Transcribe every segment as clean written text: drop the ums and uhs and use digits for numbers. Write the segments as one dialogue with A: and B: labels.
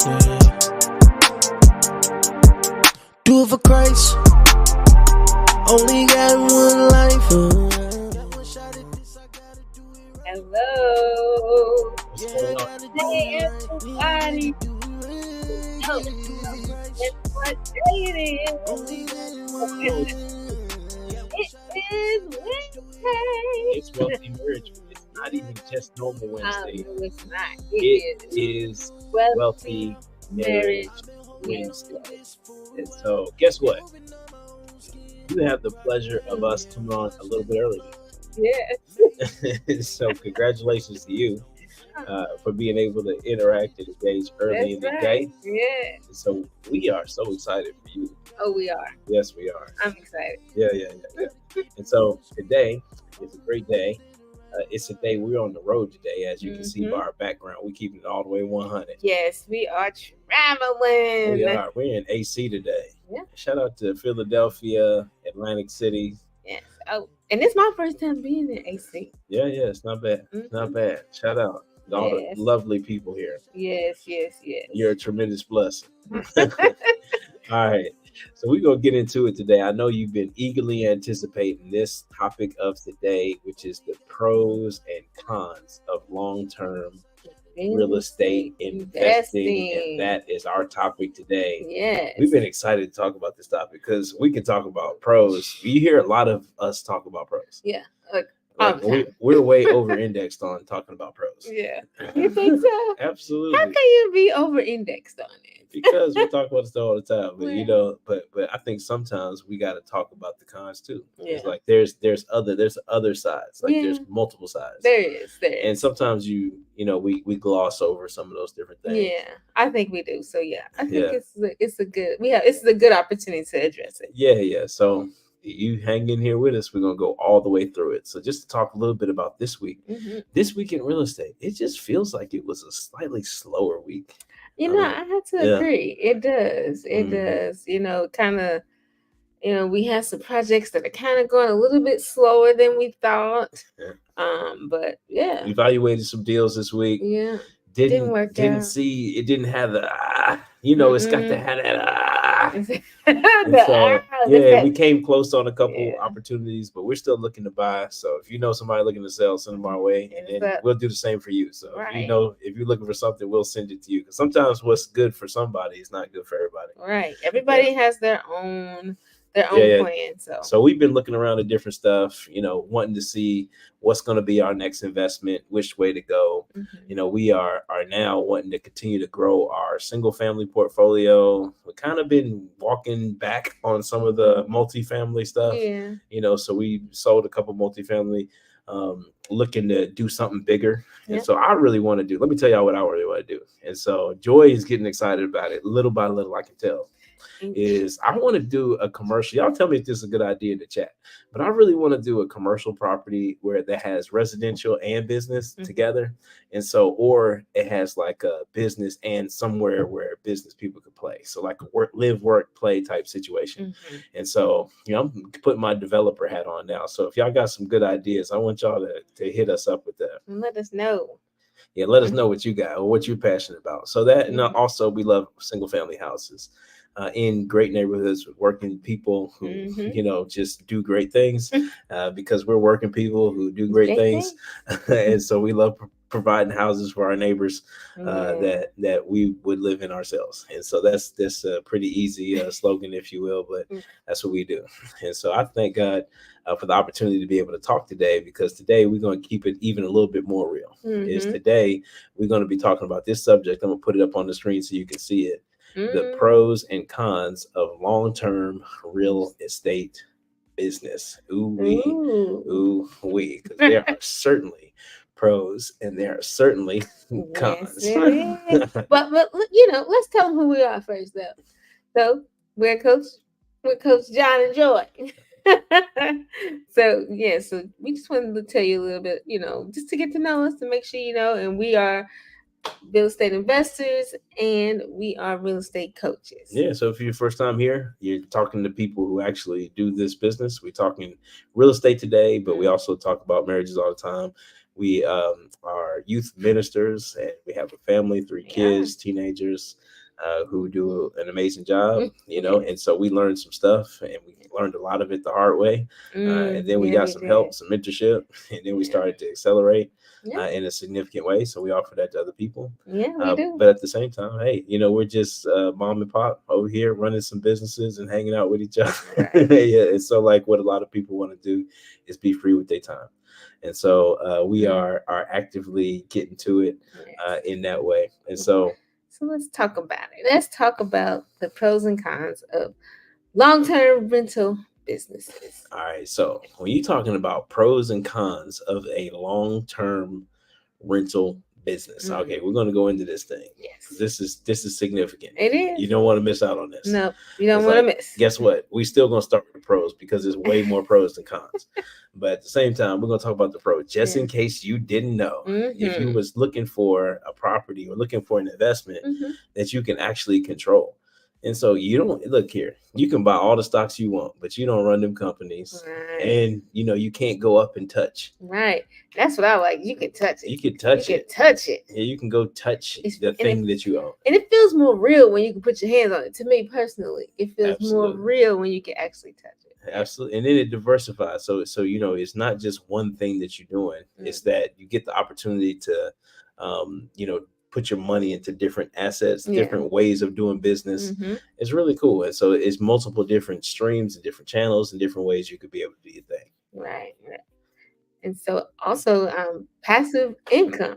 A: say. Do it for Christ. Only got one life.
B: Hello. Hey, everybody. It's what day it is. It is Wednesday.
C: It's Wealthy Marriage. It's not even just normal Wednesday.
B: No, it's not.
C: It is Wealthy Marriage Wednesday. And so, guess what? You have the pleasure of us coming on a little bit early.
B: Yes.
C: So, congratulations to you for being able to interact and engage early in the day.
B: Yeah.
C: So, we are so excited for you.
B: Oh, we are.
C: Yes, we are.
B: I'm excited.
C: Yeah. And so, today is a great day. It's a day we're on the road today, as you can see by our background. We're keeping it all the way 100.
B: Yes, we are traveling.
C: We are. We're in AC today.
B: Yeah.
C: Shout out to Philadelphia, Atlantic City.
B: Yes. Oh, and it's my first time being in AC.
C: Yeah, it's not bad. Not bad. Shout out to all the lovely people here.
B: Yes.
C: You're a tremendous blessing. All right. So we're going to get into it today. I know you've been eagerly anticipating this topic of today, which is the pros and cons of long-term real estate investing. And that is our topic today.
B: Yes.
C: We've been excited to talk about this topic because we can talk about pros. You hear a lot of us talk about pros.
B: Yeah.
C: We're way over-indexed on talking about pros.
B: Yeah. You think so?
C: Absolutely.
B: How can you be over-indexed on it?
C: Because we talk about this all the time, but but I think sometimes we got to talk about the cons too.
B: Yeah.
C: It's like there's other sides, like there's multiple sides.
B: There is.
C: And sometimes we gloss over some of those different things.
B: Yeah, I think we do. So I think it's a good opportunity to address it.
C: Yeah. So you hang in here with us. We're gonna go all the way through it. So just to talk a little bit about this week. This week in real estate, it just feels like it was a slightly slower week.
B: I have to agree. It does. It does. We have some projects that are kind of going a little bit slower than we thought. But
C: evaluated some deals this week.
B: Yeah.
C: Didn't
B: work
C: didn't
B: out.
C: see it. Didn't have the it's got to have that we came close on a couple opportunities, but we're still looking to buy. So if you know somebody looking to sell, send them our way, and then we'll do the same for you. So if you're looking for something, we'll send it to you. Because sometimes what's good for somebody is not good for everybody.
B: Right. Everybody has their own plan. So
C: we've been looking around at different stuff, wanting to see what's going to be our next investment, which way to go. We are now wanting to continue to grow our single family portfolio. We've kind of been walking back on some of the multifamily stuff. So we sold a couple multifamily, looking to do something bigger. And so I really want to do, let me tell y'all what I really want to do. And so Joy is getting excited about it little by little, I can tell. Is I want to do a commercial. Y'all tell me if this is a good idea in the chat, but I really want to do a commercial property where that has residential and business together. And so, or it has like a business and somewhere where business people could play. So like a live, work, play type situation. And so, I'm putting my developer hat on now. So if y'all got some good ideas, I want y'all to hit us up with that.
B: And let us know.
C: Yeah, let us know what you got or what you're passionate about. So that, and also we love single family houses. In great neighborhoods with working people who, just do great things because we're working people who do great things. And so we love providing houses for our neighbors that we would live in ourselves. And so that's a pretty easy slogan, if you will, but that's what we do. And so I thank God for the opportunity to be able to talk today, because today we're going to keep it even a little bit more real. Today we're going to be talking about this subject. I'm going to put it up on the screen so you can see it. The pros and cons of long-term real estate business. Ooh wee. Because there are certainly pros and there are certainly cons.
B: But let's tell them who we are first, though. So we're Coach John and Joy. So we just wanted to tell you a little bit, just to get to know us, to make sure and we are real estate investors and we are real estate coaches.
C: So if you're first time here, you're talking to people who actually do this business. We're talking real estate today, but we also talk about marriages all the time. We are youth ministers, and we have a family, 3 kids, teenagers, who do an amazing job, and so we learned some stuff, and we learned a lot of it the hard way. And then we got some help, some mentorship, and then we started to accelerate in a significant way. So we offer that to other people.
B: Yeah, we do.
C: But at the same time, hey, we're just mom and pop over here running some businesses and hanging out with each other.
B: Right.
C: Yeah, and so like what a lot of people want to do is be free with their time. And so we are actively getting to it in that way. And so
B: let's talk about it. Let's talk about the pros and cons of long-term rental businesses.
C: All right. So when you're talking about pros and cons of a long-term rental business, okay, we're going to go into this thing.
B: Yes.
C: This is significant.
B: It is.
C: You don't want to miss out on this.
B: No, you don't want to miss.
C: Guess what? We still going to start with the pros because there's way more pros than cons. But at the same time, we're going to talk about the pros just in case you didn't know. If you was looking for a property or looking for an investment that you can actually control. And so you don't look here, you can buy all the stocks you want, but you don't run them companies.
B: Right.
C: And you can't go up and touch.
B: Right. That's what I like. You can touch it.
C: You can touch it.
B: Touch it.
C: Yeah, you can go touch the thing that you own.
B: And it feels more real when you can put your hands on it. To me personally, it feels more real when you can actually touch it.
C: Absolutely. And then it diversifies. So it's not just one thing that you're doing. It's that you get the opportunity to put your money into different assets, different ways of doing business. It's really cool. And so it's multiple different streams and different channels and different ways you could be able to do your thing.
B: Right. And so also passive income,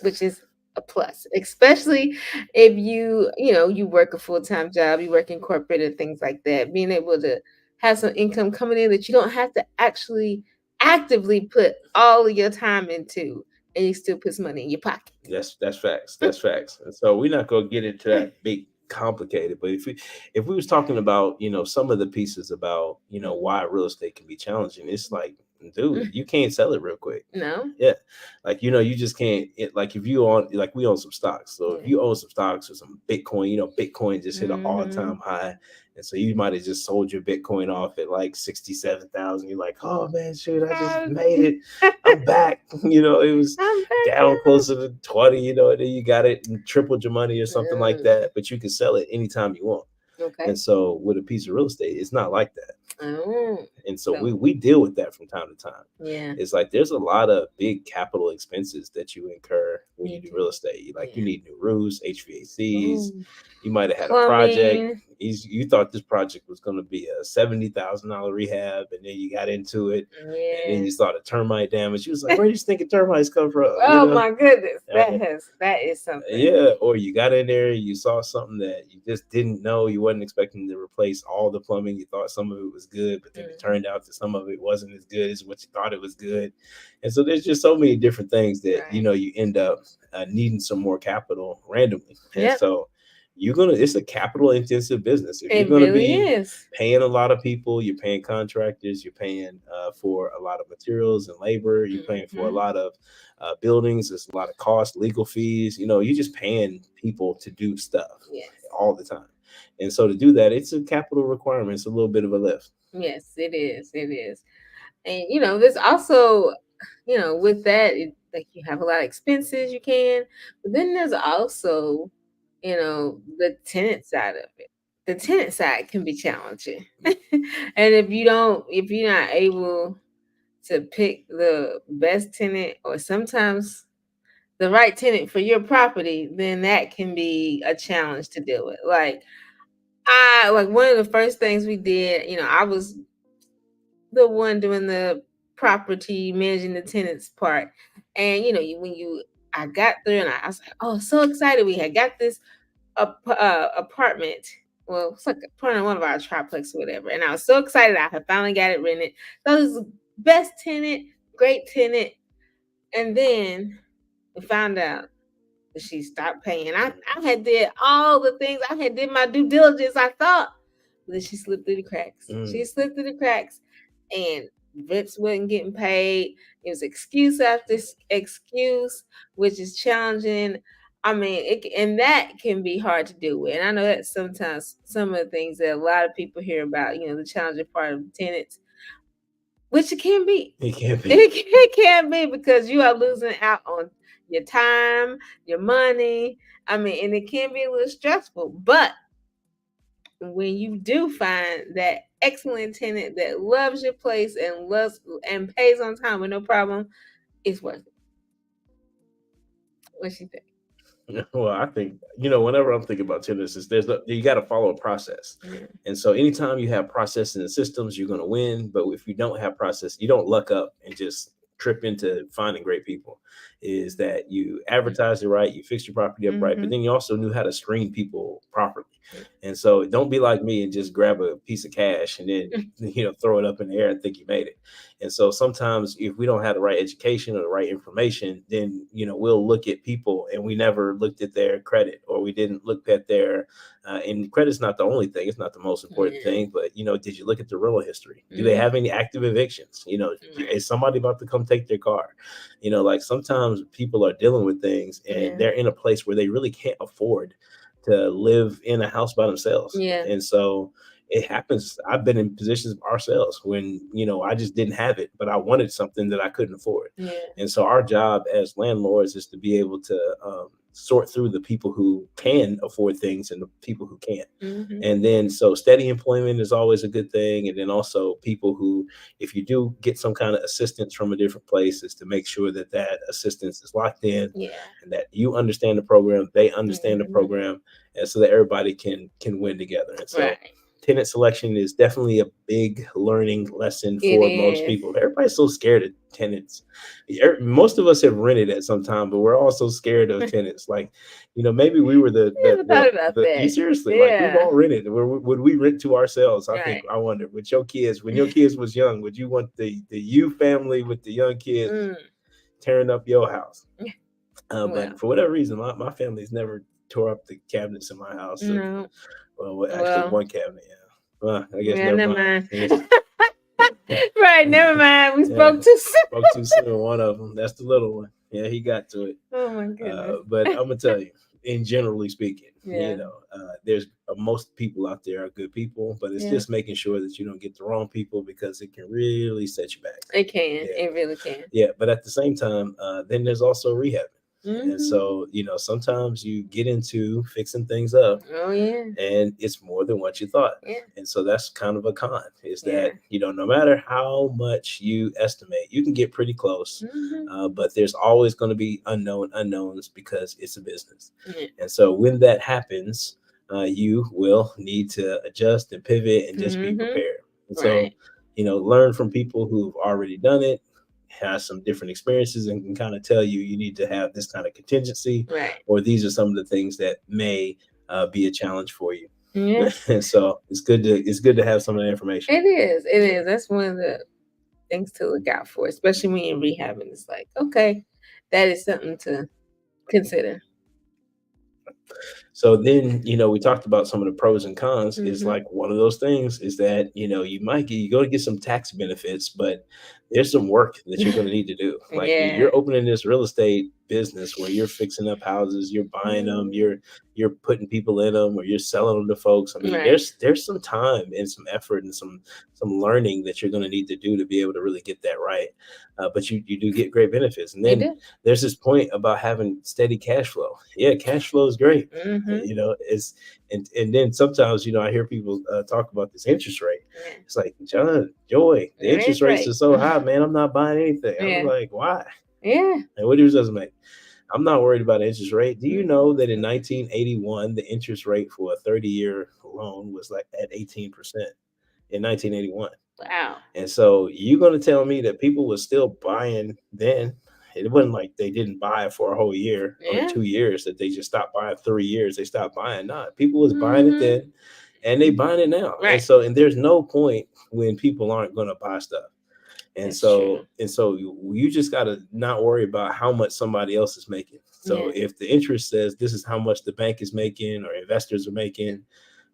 B: which is a plus, especially if you work a full-time job, you work in corporate and things like that, being able to have some income coming in that you don't have to actually actively put all of your time into, and you still put money in your pocket.
C: That's facts. That's facts. And so we're not going to get into that big complicated, but if we was talking about, some of the pieces about, why real estate can be challenging, it's like, dude, you can't sell it real quick.
B: No.
C: Yeah. Like, you just can't, like if you own, like we own some stocks. So if you own some stocks or some Bitcoin, Bitcoin just hit an all-time high. And so you might have just sold your Bitcoin off at like 67,000. You're like, oh man, shoot, I just made it. I'm back. It was down closer to 20, and then you got it and tripled your money or something like that. But you can sell it anytime you want.
B: Okay.
C: And so with a piece of real estate, it's not like that.
B: Oh.
C: And so we deal with that from time to time.
B: Yeah.
C: It's like there's a lot of big capital expenses that you incur when you do real estate. Like you need new roofs, HVACs. You might have had a project. You thought this project was going to be a $70,000 rehab, and then you got into it, and then you saw the termite damage. You was like, "Where do you think termites come from?"
B: Oh my goodness, that is something.
C: Yeah, or you got in there, you saw something that you just didn't know. You wasn't expecting to replace all the plumbing. You thought some of it was good, but then it turned out that some of it wasn't as good as what you thought it was good. And so there's just so many different things that you end up needing some more capital randomly. And so it's a capital intensive business. If you're going to be paying a lot of people, you're paying contractors, you're paying for a lot of materials and labor, you're paying for a lot of buildings, there's a lot of cost, legal fees, you're just paying people to do stuff all the time. And so to do that, it's a capital requirement. It's a little bit of a lift.
B: Yes, it is. It is. And there's also, with that, like you have a lot of expenses you can, but then there's also the tenant side of it. The tenant side can be challenging. And if you're not able to pick the best tenant or sometimes the right tenant for your property, then that can be a challenge to deal with. Like one of the first things we did, I was the one doing the property managing the tenants part. And I got there and I was like, oh, so excited. We had got this apartment. Well, it's like part of one of our triplex or whatever. And I was so excited. I had finally got it rented. That was the best tenant, great tenant. And then we found out that she stopped paying. I had did all the things. I had did my due diligence, I thought. But then she slipped through the cracks. She slipped through the cracks. And rents wasn't getting paid. It was excuse after excuse, which is challenging. I mean, and that can be hard to deal with. And I know that sometimes some of the things that a lot of people hear about, the challenging part of tenants, which it can be.
C: It can be.
B: It can be because you are losing out on your time, your money. I mean, and it can be a little stressful, but when you do find that excellent tenant that loves your place and loves and pays on time with no problem, it's worth it. What you think?
C: Well, I think, whenever I'm thinking about tennis, is you got to follow a process.
B: Yeah.
C: And so anytime you have process in the systems, you're going to win. But if you don't have process, you don't luck up and just trip into finding great people. Is that you advertise it right, you fix your property up right, but then you also knew how to screen people properly. And so don't be like me and just grab a piece of cash and then throw it up in the air and think you made it. And so sometimes if we don't have the right education or the right information, then we'll look at people and we never looked at their credit, or we didn't look at their and credit's not the only thing, it's not the most important thing, but did you look at the rental history? Do they have any active evictions? Is somebody about to come take their car? Like sometimes people are dealing with things and they're in a place where they really can't afford to live in a house by themselves. And so it happens. I've been in positions ourselves when, I just didn't have it, but I wanted something that I couldn't afford. And so our job as landlords is to be able to sort through the people who can afford things and the people who can't. And then, so steady employment is always a good thing. And then also people who, if you do get some kind of assistance from a different place, is to make sure that that assistance is locked in and that you understand the program, they understand the program, and so that everybody can win together. And so tenant selection is definitely a big learning lesson for most people. Everybody's so scared of tenants. Most of us have rented at some time, but we're all so scared of tenants. Like, maybe we were seriously, like we've all rented. Would we rent to ourselves? I wonder, with your kids, when your kids was young, would you want the you family with the young kids tearing up your house? But for whatever reason, my family's never tore up the cabinets in my house.
B: No.
C: Well, actually, one cabinet. Yeah. Well, I guess never mind.
B: Right, never mind. We spoke too soon.
C: Spoke too soon. One of them. That's the little one. Yeah, he got to it.
B: Oh my goodness.
C: But I'm gonna tell you, in generally speaking, there's most people out there are good people, but it's just making sure that you don't get the wrong people, because it can really set you back.
B: It can. It really can.
C: Yeah, but at the same time, then there's also rehab. And so, sometimes you get into fixing things up.
B: Oh, yeah.
C: And it's more than what you thought.
B: Yeah.
C: And so that's kind of a con, is that, no matter how much you estimate, you can get pretty close. But there's always going to be unknowns, because it's a business. And so when that happens, you will need to adjust and pivot and just be prepared. And so, learn from people who've already done it, has some different experiences, and can kind of tell you need to have this kind of contingency, or these are some of the things that may be a challenge for you. And so it's good to have some of the information.
B: It is. That's one of the things to look out for, especially when you're rehabbing. It's like, okay, that is something to consider.
C: So then, we talked about some of the pros and cons. Is like one of those things is that, you're going to get some tax benefits, but there's some work that you're going to need to do. Like you're opening this real estate business where you're fixing up houses, you're buying them, you're putting people in them, or you're selling them to folks. I mean, there's some time and some effort and some learning that you're going to need to do to be able to really get that right. But you do get great benefits. And then there's this point about having steady cash flow. Yeah, cash flow is great. And then sometimes, I hear people talk about this interest rate. It's like, John, Joy, the interest rates are so high, man. I'm not buying anything. I'm like, why?
B: Yeah.
C: And what difference does it make? I'm not worried about interest rate. Do you know that in 1981, the interest rate for a 30-year loan was like at 18% in 1981?
B: Wow.
C: And so you're going to tell me that people were still buying then? It wasn't like they didn't buy it for a whole year or 2 years, that they just stopped buying. 3 years, they stopped buying. Nah, people was buying it then, and they buying it now.
B: Right.
C: And there's no point when people aren't going to buy stuff. And so you just got to not worry about how much somebody else is making. So if the interest says this is how much the bank is making or investors are making,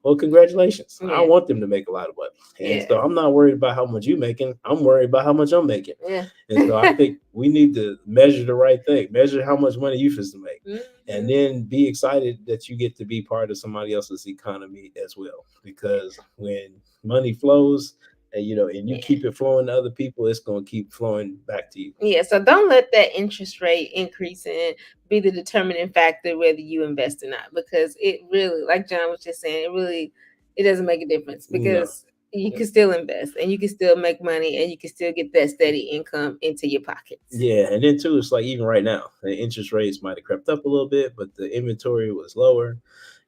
C: well, congratulations. I want them to make a lot of money. And so I'm not worried about how much you're making. I'm worried about how much I'm making. And so I think we need to measure the right thing. Measure how much money you supposed to make. And then be excited that you get to be part of somebody else's economy as well. Because when money flows, and and you
B: Yeah.
C: keep it flowing to other people, it's going to keep flowing back to you.
B: Yeah, so don't let that interest rate increase and be the determining factor whether you invest or not, because it really, like John was just saying, it doesn't make a difference,
C: No.
B: because you can still invest and you can still make money and you can still get that steady income into your pockets.
C: Yeah, and then too, it's like even right now, the interest rates might have crept up a little bit, but the inventory was lower.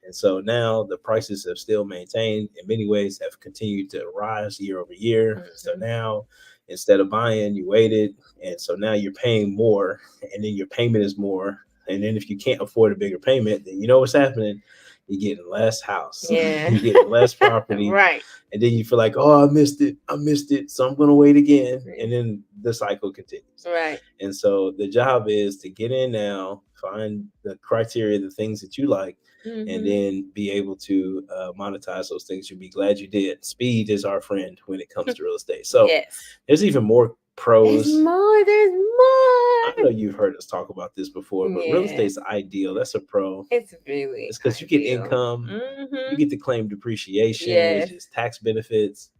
C: And so now the prices have still maintained, in many ways have continued to rise year over year. So
B: Mhm.
C: now instead of buying, you waited. And so now you're paying more, and then your payment is more. And then if you can't afford a bigger payment, then you know what's happening. You're getting less house.
B: Yeah.
C: You're getting less property.
B: Right.
C: And then you feel like, oh, I missed it. So I'm going to wait again. And then the cycle continues.
B: Right.
C: And so the job is to get in now, find the criteria, the things that you like, and
B: Mhm.
C: then be able to monetize those things. You'll be glad you did. Speed is our friend when it comes to real estate. So
B: Yes.
C: there's even more pros.
B: There's more.
C: I know you've heard us talk about this before, but real
B: Yeah.
C: estate's ideal. That's a pro.
B: It's really
C: It's because you get
B: ideal.
C: income,
B: Mhm.
C: you get to claim depreciation,
B: Yes.
C: which is tax benefits.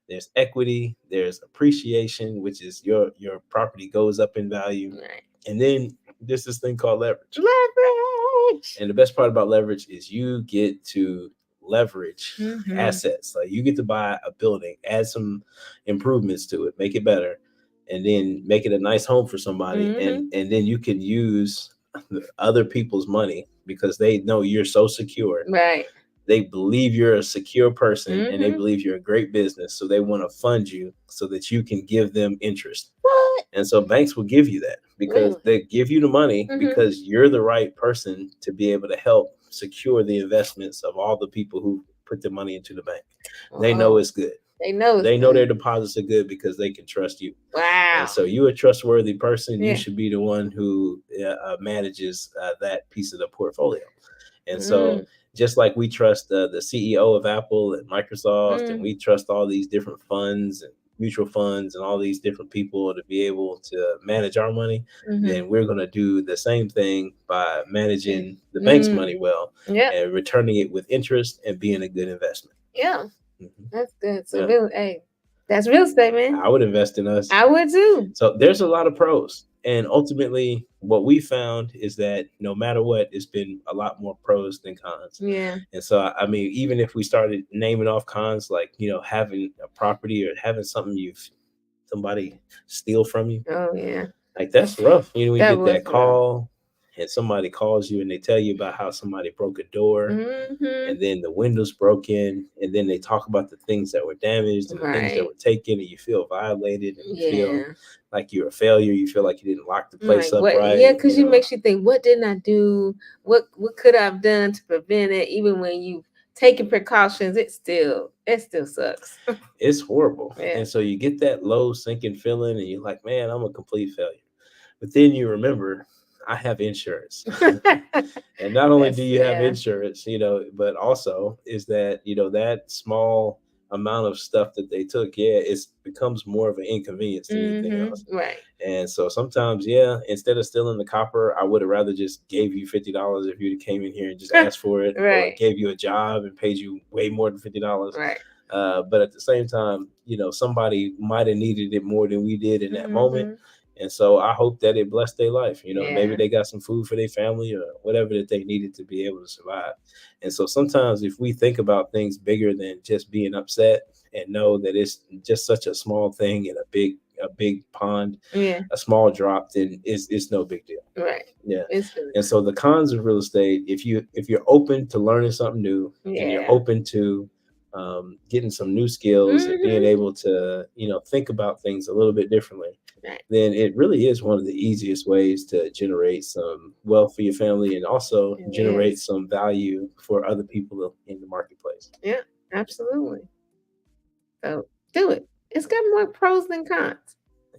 C: There's equity, there's appreciation, which is your property goes up in value.
B: Right.
C: And then there's this thing called leverage.
B: Leverage.
C: And the best part about leverage is you get to leverage
B: Mhm.
C: assets. Like you get to buy a building, add some improvements to it, make it better, and then make it a nice home for somebody.
B: Mhm.
C: And then you can use other people's money because they know you're so secure.
B: Right.
C: They believe you're a secure person and they
B: Mhm.
C: believe you're a great business. So they want to fund you so that you can give them interest.
B: What?
C: And so banks will give you that because
B: Really?
C: they give you the money
B: Mhm.
C: because you're the right person to be able to help secure the investments of all the people who put the money into the bank. They know
B: Oh,
C: it's good.
B: they know.
C: They know their deposits are good because they can trust you.
B: Wow.
C: And so you're a trustworthy person.
B: Yeah.
C: You should be the one who manages that piece of the portfolio. And so just like we trust the CEO of Apple and Microsoft, and we trust all these different funds and mutual funds and all these different people to be able to manage our money, then we're going to do the same thing by managing the bank's money well
B: Yeah.
C: and returning it with interest and being a good investment.
B: Yeah.
C: Mhm.
B: That's good. So
C: Yeah.
B: real, hey, that's real estate, man.
C: I would invest in us.
B: I would too.
C: So there's a lot of pros. And ultimately, what we found is that no matter what, it's been a lot more pros than cons.
B: Yeah.
C: And so, I mean, even if we started naming off cons, like, having a property or having somebody steal from you,
B: Oh yeah.
C: like that's rough. When you
B: That
C: get
B: was
C: that call and somebody calls you and they tell you about how somebody broke a door and then the windows broke in, and then they talk about the things that were damaged and the things that
B: Right.
C: were taken, and you feel violated and you feel
B: Yeah.
C: like you're a failure. You feel like you didn't lock the place
B: Like
C: up
B: what?
C: right.
B: Yeah, because you makes you think, what didn't I do? What could I have done to prevent it? Even when you've taken precautions, it still sucks.
C: It's horrible.
B: Yeah.
C: And so you get that low sinking feeling and you're like, man, I'm a complete failure. But then you remember, I have insurance. And not only do you have insurance, but also is that, that small amount of stuff that they took, it becomes more of an inconvenience than anything else.
B: Right.
C: And so sometimes, instead of stealing the copper, I would have rather just gave you $50 if you came in here and just asked for it,
B: Right.
C: or gave you a job and paid you way more than $50.
B: Right.
C: But at the same time, somebody might have needed it more than we did in that moment. And so I hope that it blessed their life. Maybe they got some food for their family or whatever that they needed to be able to survive. And so sometimes if we think about things bigger than just being upset and know that it's just such a small thing in a big pond, a small drop, then it's no big deal.
B: Right.
C: Yeah.
B: Really
C: and so the cons of real estate, if you're open to learning something new and you're open to getting some new skills and being able to, think about things a little bit differently, then it really is one of the easiest ways to generate some wealth for your family and also generate some value for other people in the marketplace.
B: Yeah, absolutely. So do it. It's got more pros than cons.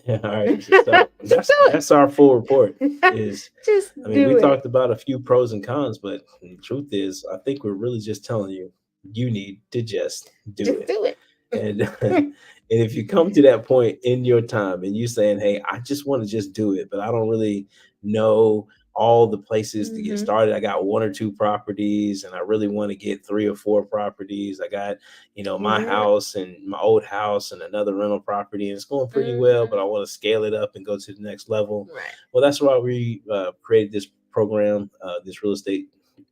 C: Yeah, all right. So that's our full report. We talked about a few pros and cons, but the truth is, I think we're really just telling you, you need to just do it. And if you come to that point in your time and you saying, hey, I just want to just do it, but I don't really know all the places to get
B: Mhm.
C: started. I got 1 or 2 properties, and I really want to get 3 or 4 properties. I got, my
B: Yeah.
C: house and my old house and another rental property, and it's going pretty well, but I
B: Mhm.
C: want to scale it up and go to the next level.
B: Right.
C: Well, that's why we created this program, this real estate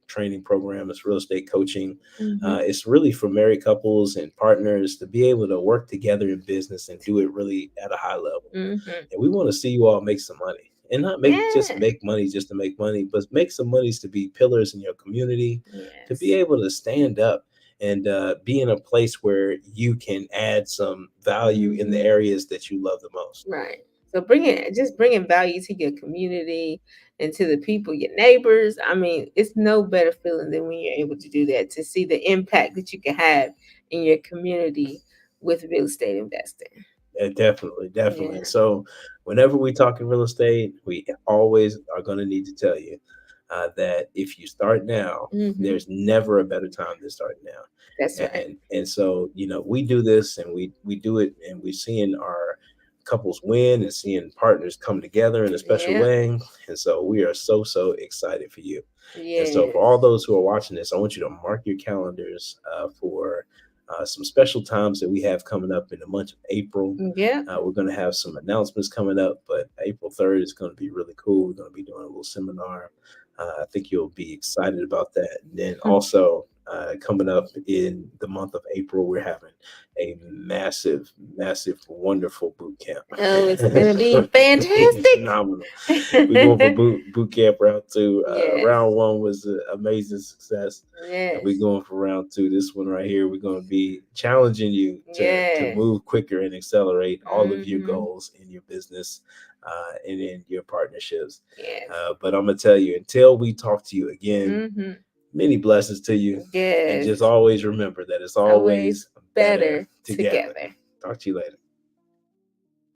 C: training program, this real estate coaching.
B: Mhm.
C: It's really for married couples and partners to be able to work together in business and do it really at a high level.
B: Mhm.
C: And we want to see you all make some money, and not
B: Yeah.
C: make money just to make money, but make some monies to be pillars in your community, to be
B: Yes.
C: able to stand up and be in a place where you can add some value in the
B: Mhm.
C: areas that you love the most.
B: Right. So bringing value to your community and to the people, your neighbors. I mean, it's no better feeling than when you're able to do that, to see the impact that you can have in your community with real estate investing.
C: Yeah, definitely, definitely.
B: Yeah.
C: So, whenever we talk in real estate, we always are going to need to tell you that if you start now,
B: Mhm.
C: there's never a better time than starting now.
B: That's right.
C: And so, we do this, and we do it, and we're seeing our couples win and seeing partners come together in a special
B: Yeah.
C: way. And so we are so excited for you. And so, for all
B: Yes.
C: those who are watching this, I want you to mark your calendars for some special times that we have coming up in the month of April.
B: Yeah.
C: We're going to have some announcements coming up, but April 3rd is going to be really cool. We're going to be doing a little seminar. I think you'll be excited about that. And then also, coming up in the month of April, we're having a massive, wonderful boot camp.
B: Oh, it's gonna be
C: It's
B: fantastic.
C: phenomenal. We're going for boot camp round 2.
B: Yes.
C: Round 1 was an amazing success, and we're
B: Yes.
C: going for round 2. This one right here, we're going to be challenging you to
B: Yes.
C: move quicker and accelerate all of your
B: Mhm.
C: goals in your business and in your partnerships.
B: Yes.
C: But I'm gonna tell you, until we talk to you again,
B: Mhm.
C: many blessings to you, and
B: Yes.
C: just always remember that it's
B: Always
C: always better
B: better
C: together.
B: together.
C: Talk to you later.